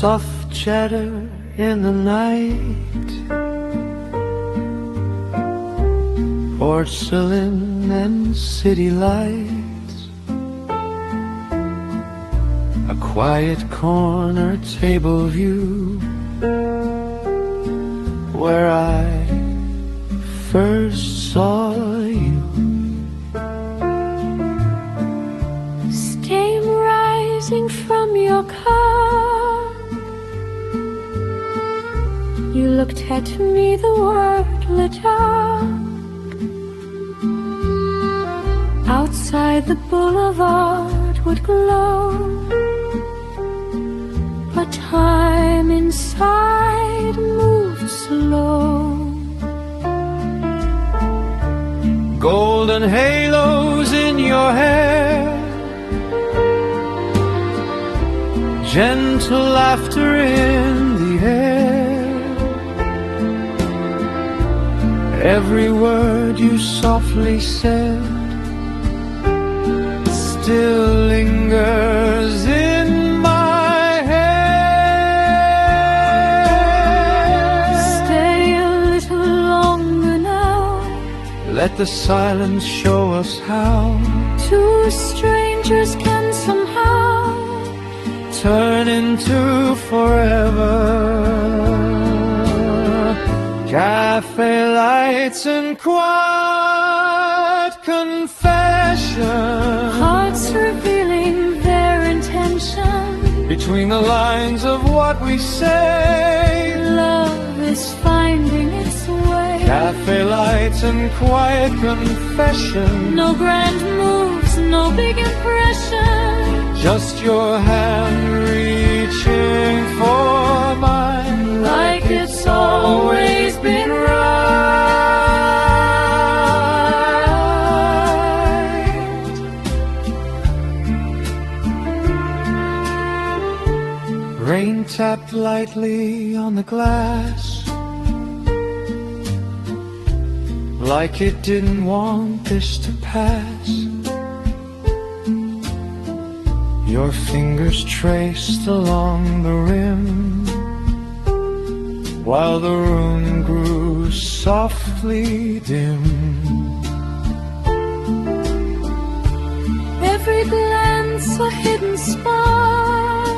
soft chatter in the night, porcelain and city lights, a quiet corner table view where I first saw you. Steam rising from your car, you looked at me, the world lit up. Outside the boulevard would glow, but time inside moved slow. Golden halos in your hair, gentle laughter in the air. Every word you softly said still lingers in my head. Stay a little longer now, let the silence show us how two strangers can somehow turn into forever. Cafe lights and quiet confession, hearts revealing their intention. Between the lines of what we say, Love is finding its way. Cafe lights and quiet confession, No grand moves, no big impression, just your hand reaching for mine, like it's always been right. Rain tapped lightly on the glass, like it didn't want this to pass. Your fingers traced along the rim, while the room grew softly dim. Every glance a hidden spark,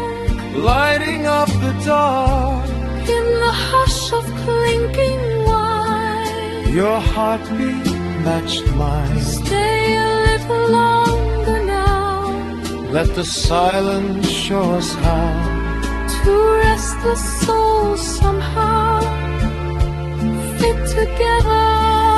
lighting up the dark. in the hush of clinking wine. Your heartbeat matched mine. Stay a little longer now, Let the silence show us how to rest the soul somehow fit together.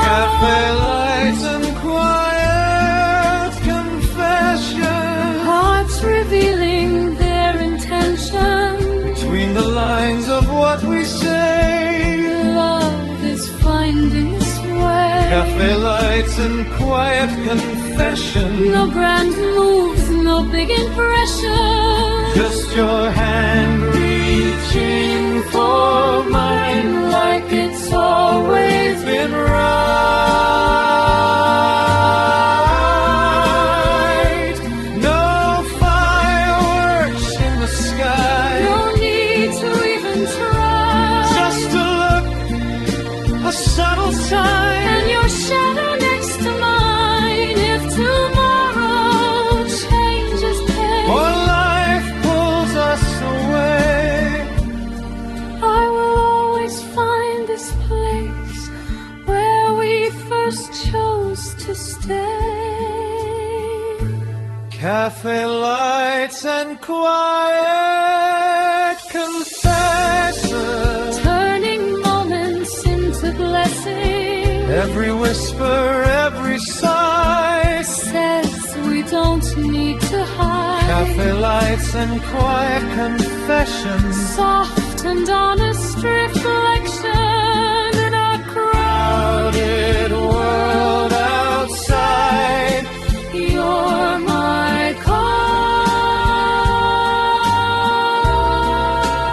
Cafe lights and quiet confession, Hearts revealing their intention. between the lines of what we say. Love is finding its way. Cafe lights and quiet confession, No grand moves, no big impression, just your hand reaching for mine, like it's always been right. No fireworks in the sky, no need to even try. just a look, a subtle sign, And your shadow next to mine. If tomorrow changes pace, or life pulls us away. I will always find this place where we first chose to stay. Cafe lights and quiet confession, Turning moments into blessings. every whisper, every sigh, Says we don't need to hide. cafe lights and quiet confessions, Soft and honest reflection in a crowded world outside. You're my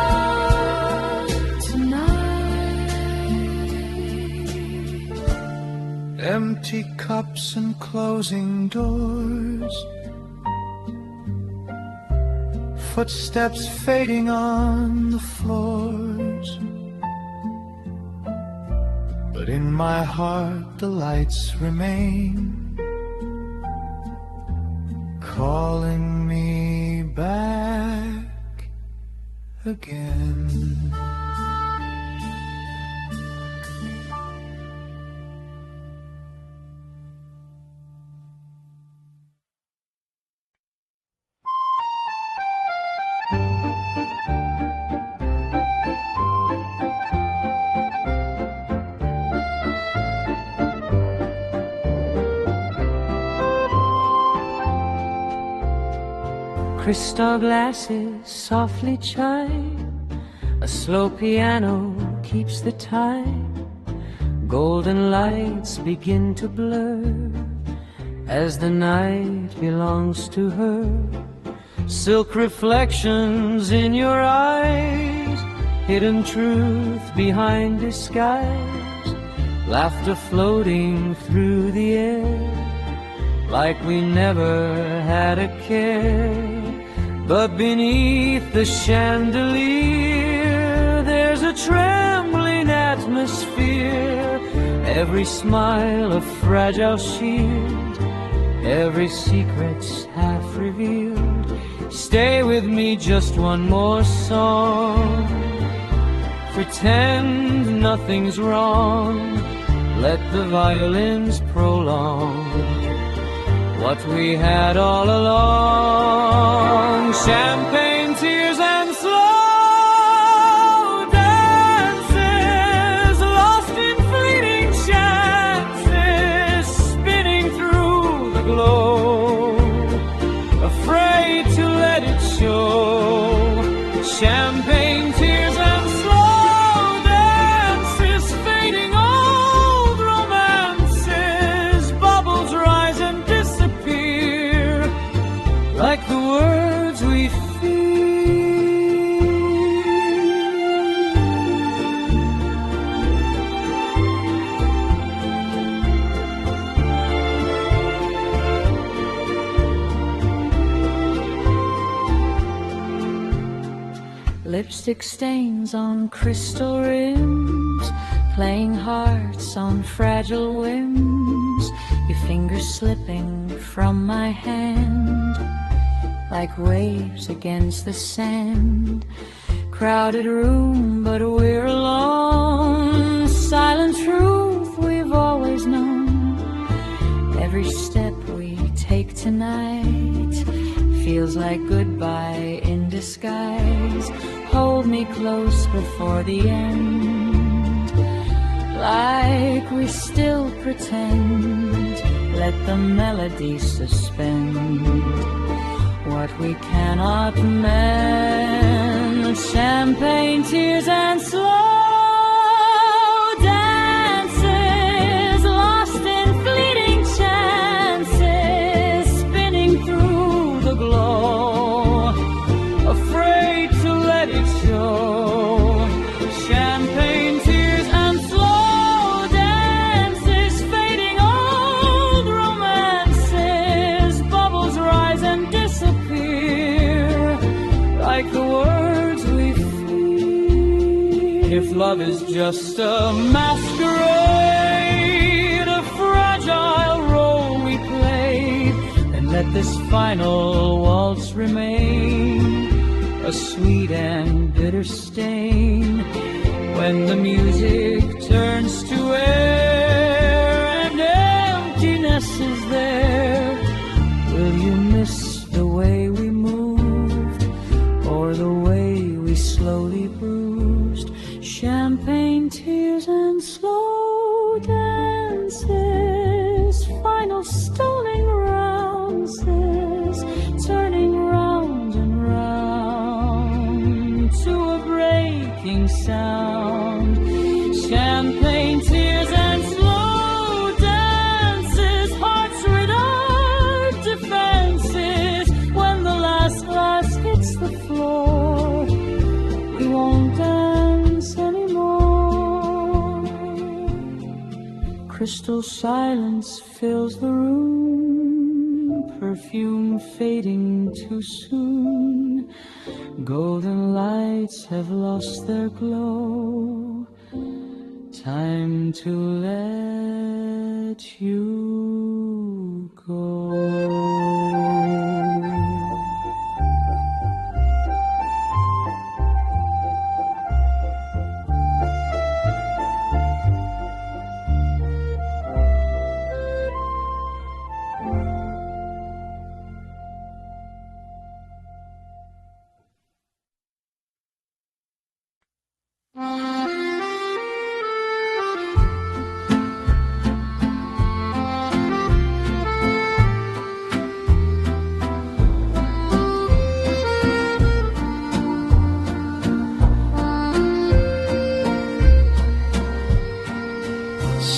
call tonight. Empty cups and closing doors, footsteps fading on the floors. But in my heart the lights remain, calling me back again. Crystal glasses softly chime, a slow piano keeps the time. Golden lights begin to blur as the night belongs to her. Silk reflections in your eyes, hidden truth behind disguise. Laughter floating through the air, like we never had a care. But beneath the chandelier, there's a trembling atmosphere. Every smile a fragile shield, every secret's half revealed. Stay with me, just one more song. Pretend nothing's wrong, let the violins prolong what we had all along. Champagne, tears, and slow dances, lost in fleeting chances, spinning through the glow, afraid to let it show. Champagne, tears, and slow dances, fading old romances, bubbles rise and like the words we feel. Lipstick stains on crystal rims, playing hearts on fragile whims. Your fingers slipping from my hand like waves against the sand. Crowded room, but we're alone. Silent truth we've always known. Every step we take tonight feels like goodbye in disguise. Hold me close before the end, like we still pretend. Let the melody suspend what we cannot mend. Champagne, tears, and slow dances, lost in fleeting chances, spinning through the glow, afraid to let it show. Champagne, tears, and slow dances, fading old romances, bubbles rise and disappear like the words we feel. If love is just a masquerade, a fragile role we play, then let this final waltz remain a sweet and bitter stain. When the music turns to air and emptiness is there, will you miss the way we moved, or the way we slowly bruised? Champagne, tears, and slow dances, final stolen rounces, turning round and round to a breaking sound. Champagne, tears, and slow dances, hearts without defenses. When the last glass hits the floor, we won't dance anymore. Crystal silence fills the room. perfume fading too soon. Golden lights have lost their glow. Time to let you go.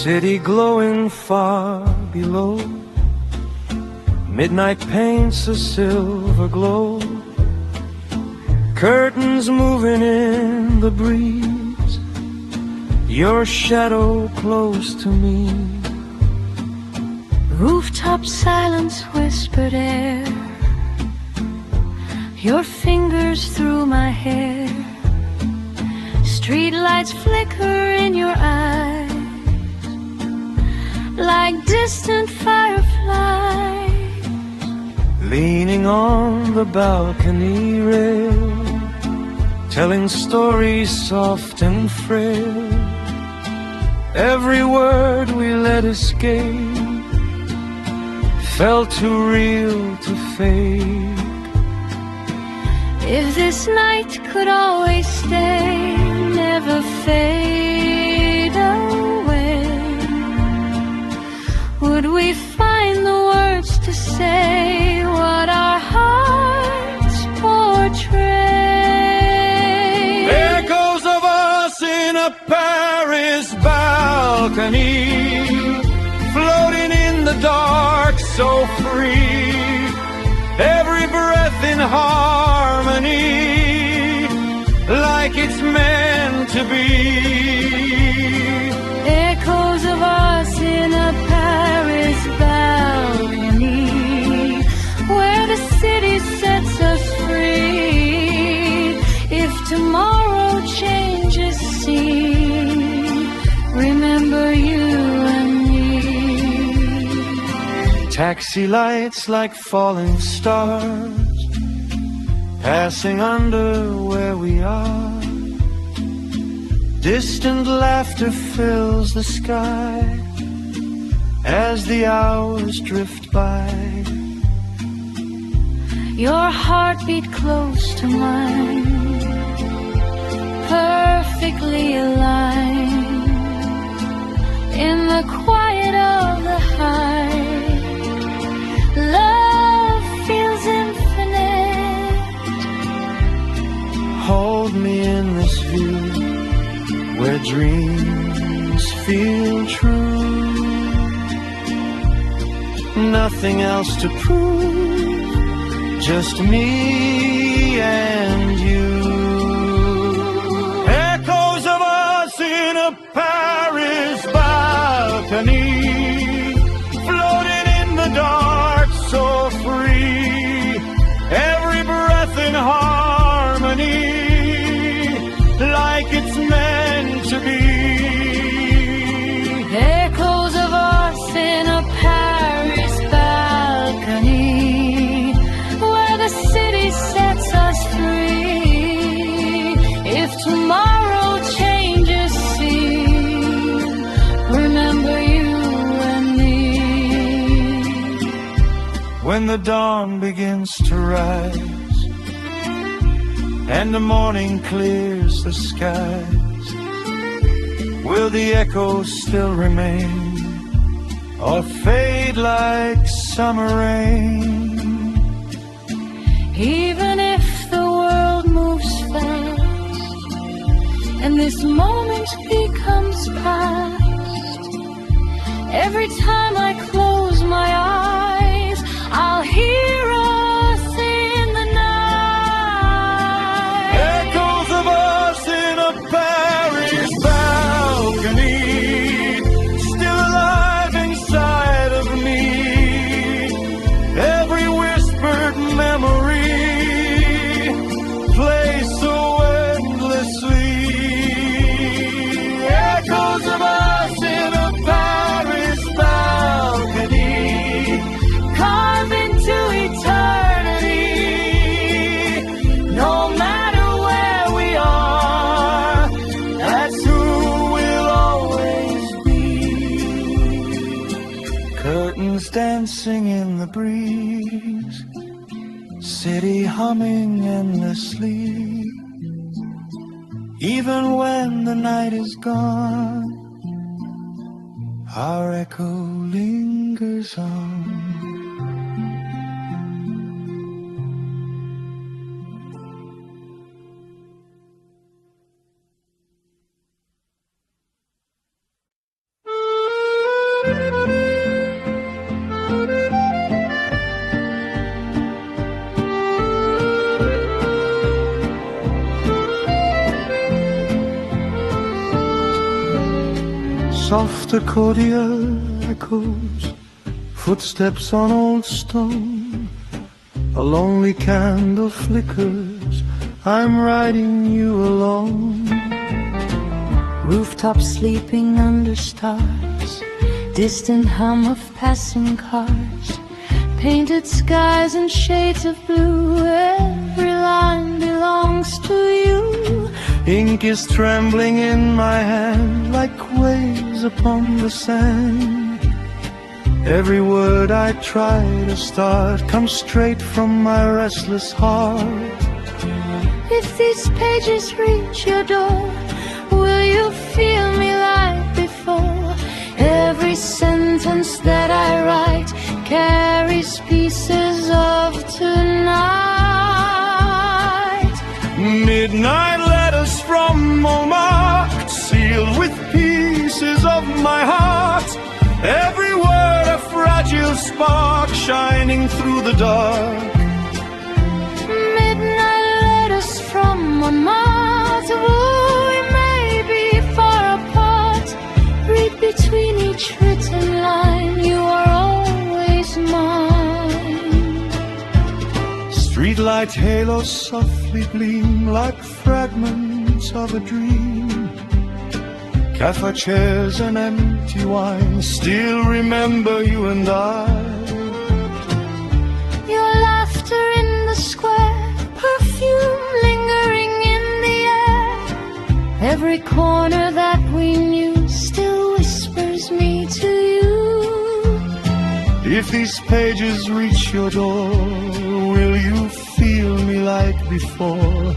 City glowing far below, midnight paints a silver glow, curtains moving in the breeze, your shadow close to me. Rooftop silence, whispered air, your fingers through my hair. Street lights flicker in your eyes like distant fireflies. Leaning on the balcony rail, telling stories soft and frail. Every word we let escape felt too real to fake. If this night could always stay, never fade away, would we find the words to say what our hearts portray? Echoes of us in a Paris balcony, floating in the dark so free, every breath in harmony, like it's meant to be. Echoes of us in a Paris balcony, where the city sets us free. If tomorrow changes scene, remember you and me. Taxi lights like falling stars, passing under where we are. Distant laughter fills the sky as the hours drift by. Your heartbeat close to mine, perfectly aligned. In the quiet of the height, love feels infinite. Hold me in this view, where dreams feel true. Nothing else to prove, just me and you. Echoes of us in a Paris balcony, floating in the dark so free, every breath in harmony, like it's meant to be. Echoes of us in a Paris balcony, where the city sets us free. If tomorrow changes scene, remember you and me. When the dawn begins to rise and the morning clears the skies, will the echoes still remain or fade like summer rain? Even if the world moves fast and this moment becomes past, every time I close my eyes, I'll hear us in the night. Echoes of us in a Paris balcony, still alive inside of me. Curtains dancing in the breeze, city humming endlessly. Even when the night is gone, our echo lingers on. Soft accordion echoes, footsteps on old stone. A lonely candle flickers, I'm riding you alone. Rooftops sleeping under stars, distant hum of passing cars, painted skies and shades of blue. Every line belongs to you. Ink is trembling in my hand like waves upon the sand. Every word I try to start comes straight from my restless heart. If these pages reach your door, will you feel me like before? Every sentence that I write carries pieces of tonight. Midnight letters from Montmartre, sealed with pieces of my heart. Every word a fragile spark shining through the dark. Midnight letters from Montmartre, we may be far apart. Read between each written line, you are always mine. Streetlight halos softly gleam like fragments of a dream. Cafe chairs and empty wine still remember you and I. Your laughter in the square, perfume lingering in the air. Every corner that we knew still whispers me to you. If these pages reach your door, will you feel me like before?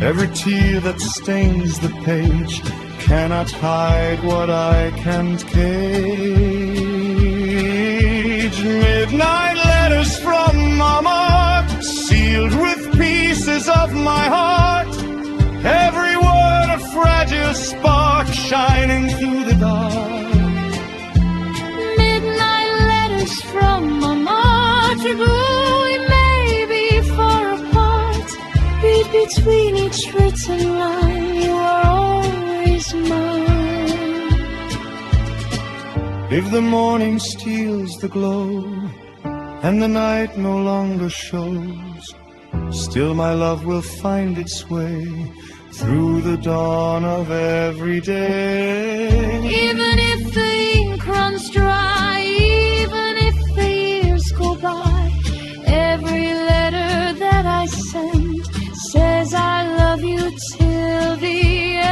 Every tear that stains the page cannot hide what I can't cage. Midnight letters from Montmartre, sealed with pieces of my heart. Every word a fragile spark shining through the dark. Midnight letters from Montmartre, we may be far apart. Read between each written line, you are always mine. If the morning steals the glow and the night no longer shows, still my love will find its way through the dawn of every day. Even if the ink runs dry, even if the years go by, every letter that I send says I love you till the end.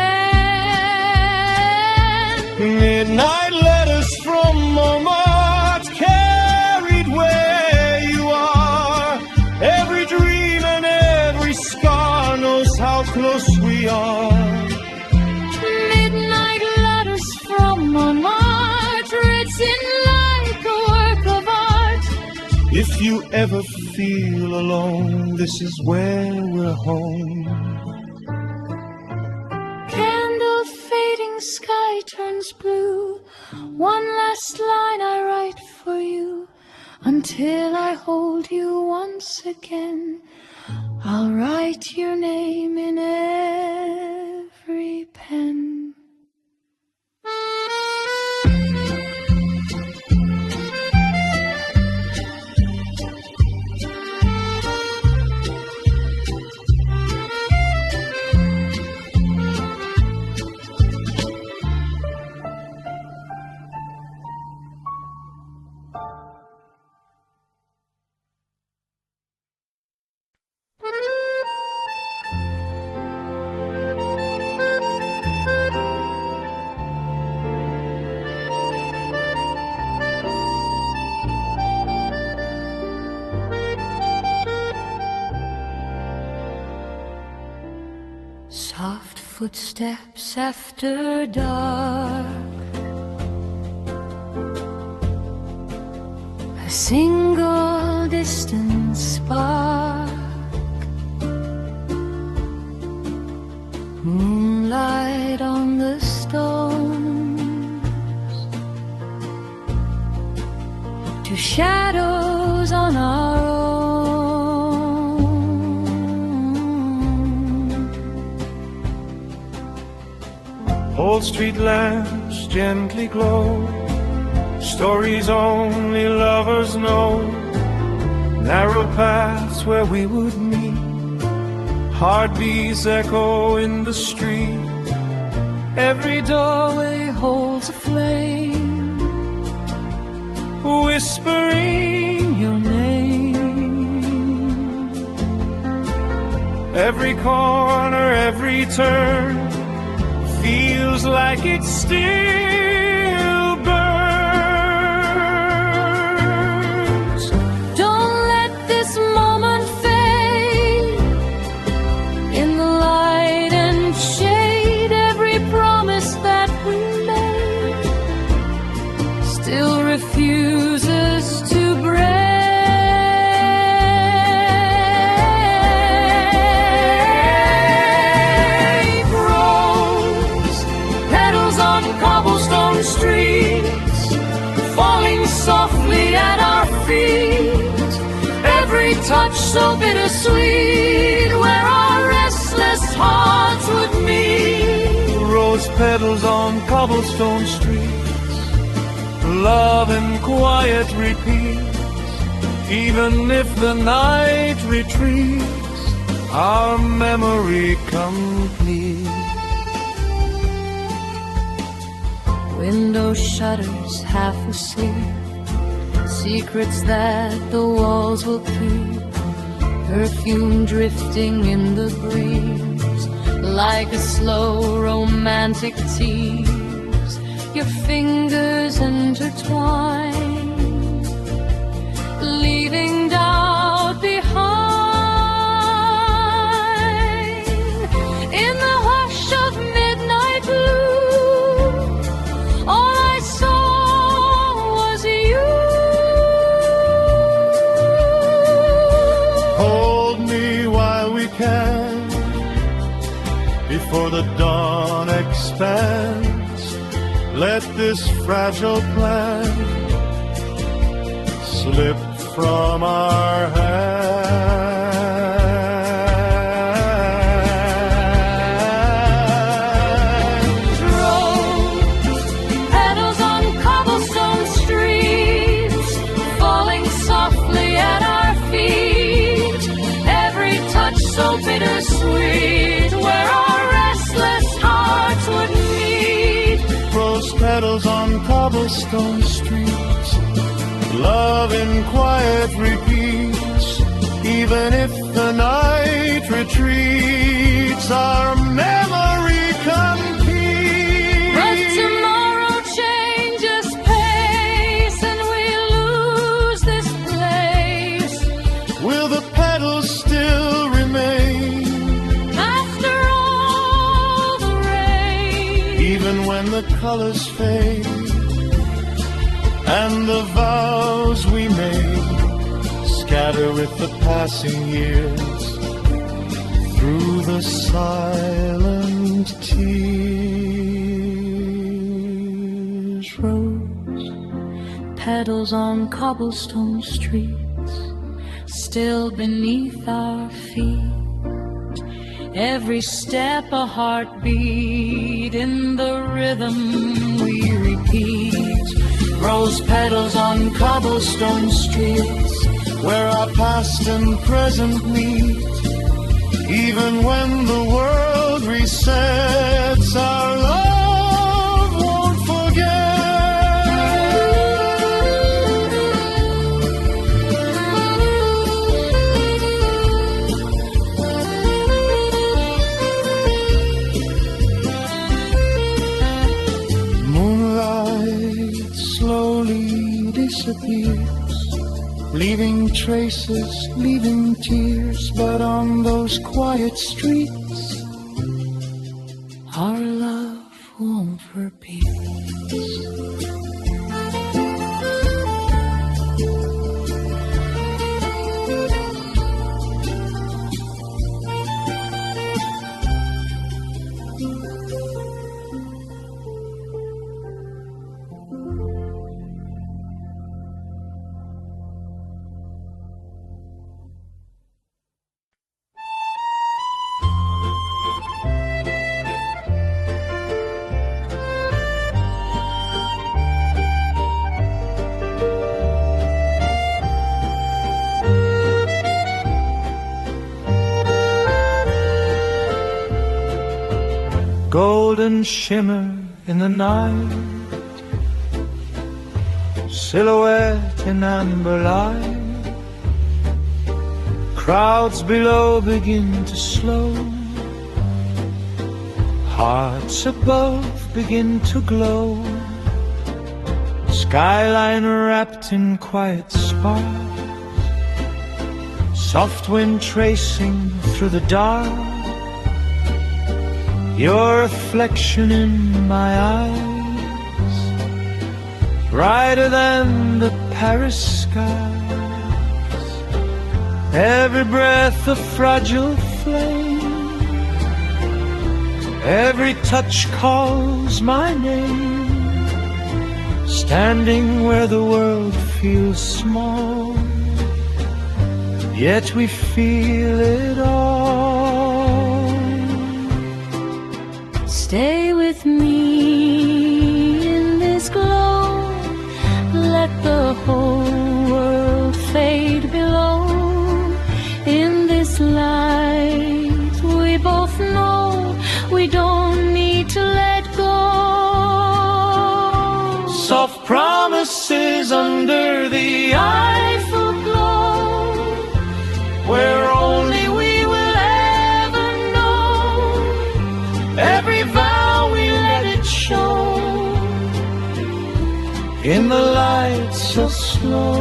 Midnight letters from Montmartre, carried where you are. Every dream and every scar knows how close we are. Midnight letters from Montmartre, written like a work of art. If you ever feel alone, this is where we're home. Candle fading, sky turns blue. One last line I write for you. Until I hold you once again, I'll write your name in every pen. footsteps after dark. A single distant spark, moonlight on the stones, two shadows on our own. Old street lamps gently glow, stories only lovers know, narrow paths where we would meet, heartbeats echo in the street. Every doorway holds a flame, whispering your name. Every corner, every turn feels like it still burns. don't let this moment fade. In the light and shade, every promise that we made still refuses to break. Rose petals on cobblestone streets, falling softly at our feet. Every touch so bittersweet, where our restless hearts would meet. Rose petals on cobblestone streets, love and quiet repeats. Even if the night retreats, our memory complete. Window shutters half asleep, secrets that the walls will keep. Perfume drifting in the breeze, like a slow romantic tease. Your fingers intertwine, leaving doubt behind. In the hush of midnight blue, all I saw was you. Hold me while we can, before the dawn expands. Let this fragile plan slip from our hands. Rose petals on cobblestone streets, falling softly at our feet. Every touch so bittersweet, where our restless hearts would meet. Rose petals on cobblestone streets, love in quiet repeats. Even if the night retreats, our memory competes. But tomorrow changes pace, and we lose this place. Will the petals still remain, After all the rain, even when the colors fade, and the vows we made scatter with the passing years through the silent tears. Rose petals on cobblestone streets, still beneath our feet. Every step a heartbeat, in the rhythm we repeat. rose petals on cobblestone streets, where our past and present meet. Even when the world resets, our love won't forget. Moonlight slowly disappears, leaving traces, leaving tears. But on those quiet streets, golden shimmer in the night, silhouette in amber light. Crowds below begin to slow, hearts above begin to glow. Skyline wrapped in quiet sparks, soft wind tracing through the dark. Your reflection in my eyes, brighter than the Paris skies. Every breath a fragile flame, every touch calls my name. Standing where the world feels small, yet we feel it all. Stay with me in this glow, let the whole world fade below. In this light we both know we don't need to let go. Soft promises under the Eiffel glow, where only we will ever know. Every vow we let it show, in the light so slow.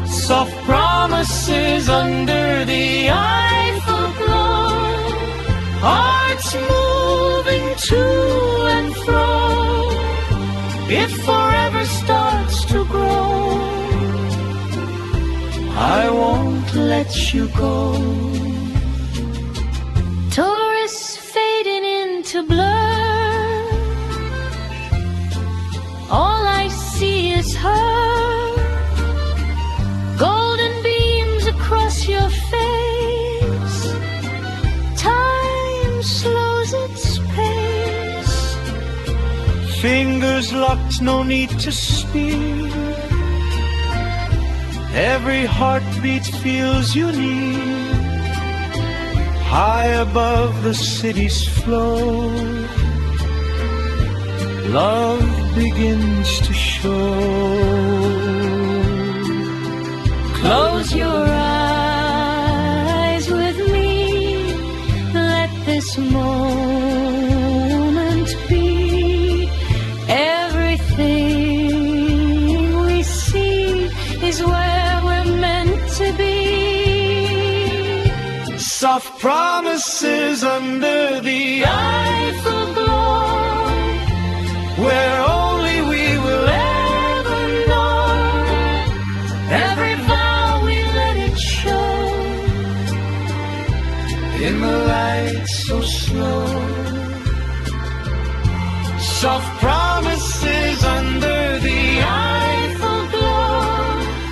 Soft promises under the Eiffel glow, hearts moving to and fro. It forever starts to grow, I won't let you go. Tourists fading into blur, all I see is her. Golden beams across your face, time slows its pace. Fingers locked, no need to speak. Every heartbeat feels unique. High above the city's flow, love begins to show. Close your eyes with me, let this moment be. Everything we see is where we're meant to be. Soft promises under the Eiffel glow,